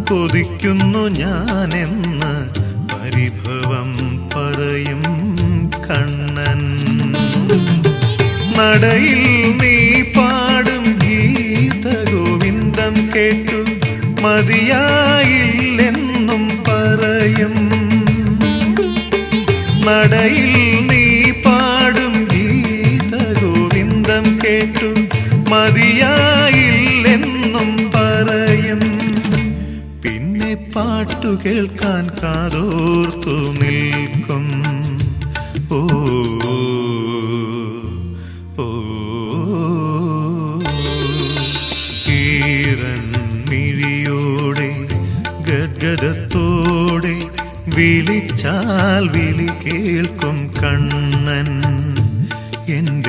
കൊതിക്കുന്നു ഞാനെന്ന് പരിഭവം പറയും കണ്ണൻ. നടയിൽ നീ പാടും ഗീതഗോവിന്ദം കേട്ടു മതിയായില്ലെന്നും പറയും. നടയിൽ നീ പാടും ഗീതഗോവിന്ദം കേട്ടു മതിയായില്ലെന്നും പറയും. പിന്നെ പാട്ടു കേൾക്കാൻ കാതോർത്തു നിൽക്കും. ഓ ഓ ഈറൻ മിഴിയോടെ ഗദ്ഗദത്തോടെ വിളിച്ചാൽ വിളി കേൾക്കും കണ്ണൻ. എൻ്റെ